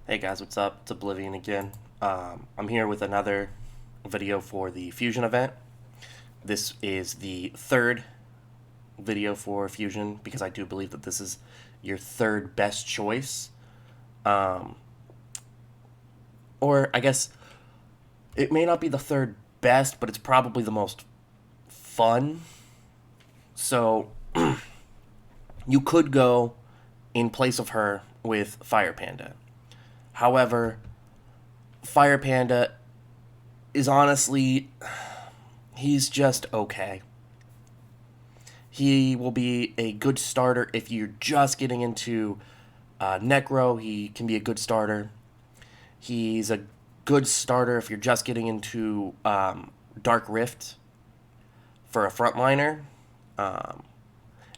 Hey guys, what's up? It's Oblivion again. I'm here with another video for the Fusion event. This is the third video for Fusion because I do believe that this is your third best choice. Um, or I guess it may not be the third best, but it's probably the most fun. So you could go in place of her with Fire Panda. However, Fire Panda is honestly, he's just okay. He will be a good starter if you're just getting into Necro. He can be a good starter. He's a good starter if you're just getting into Dark Rift for a frontliner. Um,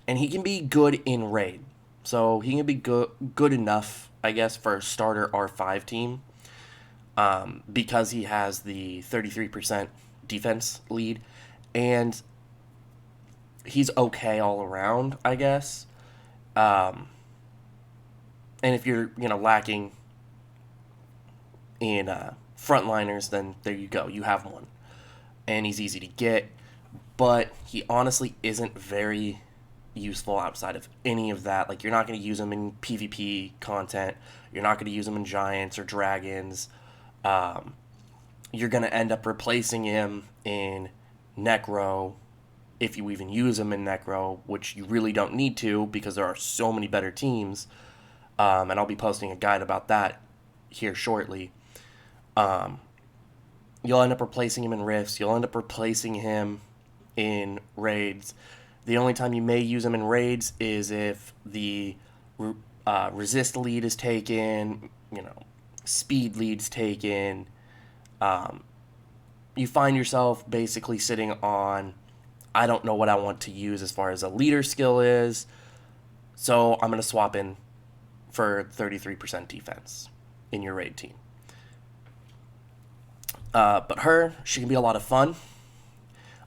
and he can be good in raid. So he can be good enough, I guess, for a starter R5 team because he has the 33% defense lead. And he's okay all around, I guess. Um, and if you're, lacking in frontliners, then there you go. You have one. And he's easy to get. But he honestly isn't very useful outside of any of that. Like, you're not going to use him in PvP content. You're not going to use him in Giants or Dragons. Um, you're going to end up replacing him in Necro, if you even use him in Necro, which you really don't need to because there are so many better teams. And I'll be posting a guide about that here shortly. Um, you'll end up replacing him in Rifts. You'll end up replacing him in Raids. The only time you may use him in Raids is if the resist lead is taken, speed lead's taken. Um, you find yourself basically sitting on, I don't know what I want to use as far as a leader skill is, so I'm going to swap in for 33% defense in your raid team. But she can be a lot of fun.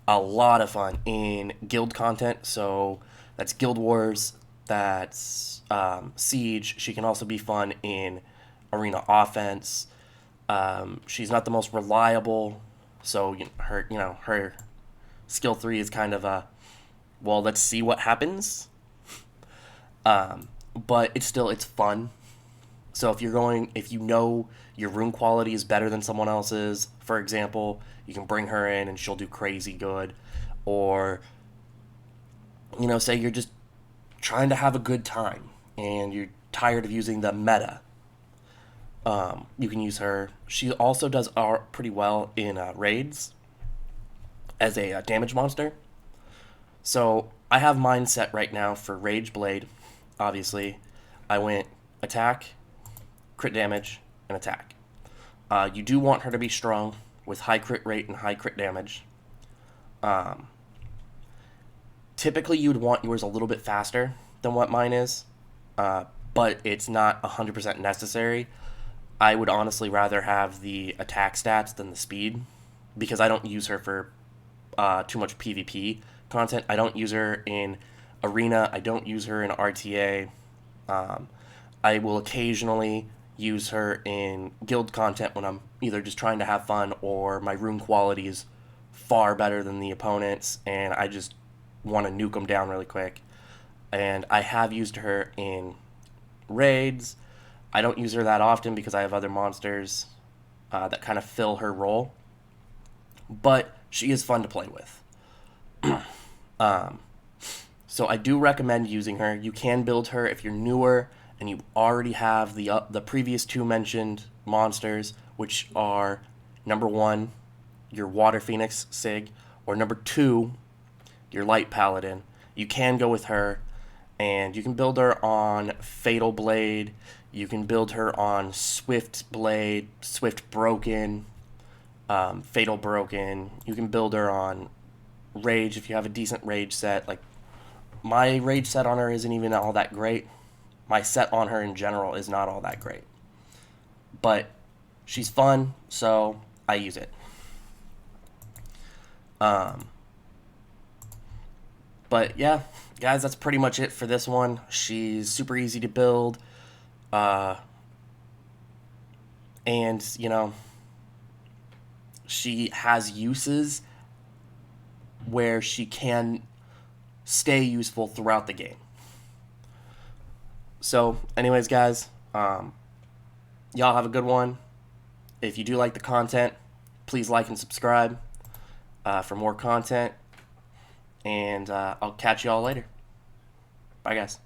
A lot of fun in guild content, so that's Guild Wars, that's Siege. She can also be fun in arena offense. She's not the most reliable, so her skill 3 is kind of a, well, let's see what happens. But it's fun. So if you know your rune quality is better than someone else's, for example, you can bring her in and she'll do crazy good. Or, say you're just trying to have a good time and you're tired of using the meta. You can use her. She also does pretty well in raids as a damage monster. So I have mine set right now for Rage Blade. Obviously, I went attack, crit damage, and attack. You do want her to be strong with high crit rate and high crit damage. Typically, you would want yours a little bit faster than what mine is, but it's not 100% necessary. I would honestly rather have the attack stats than the speed because I don't use her for too much PvP content. I don't use her in Arena. I don't use her in RTA. I will occasionally use her in guild content when I'm either just trying to have fun or my rune quality is far better than the opponents and I just want to nuke them down really quick. And I have used her in raids. I don't use her that often because I have other monsters that kind of fill her role. But she is fun to play with. So I do recommend using her. You can build her if you're newer and you already have the previous two mentioned monsters, which are number 1, your Water Phoenix Sig, or number 2, your Light Paladin. You can go with her, and you can build her on Fatal Blade. You can build her on Swift Blade, Swift Broken, Fatal Broken. You can build her on Rage if you have a decent Rage set. Like, my Rage set on her isn't even all that great. My set on her in general is not all that great. But she's fun, so I use it. But yeah, guys, that's pretty much it for this one. She's super easy to build. And, she has uses where she can stay useful throughout the game. So, anyways, guys, y'all have a good one. If you do like the content, please like and subscribe for more content. And I'll catch y'all later. Bye, guys.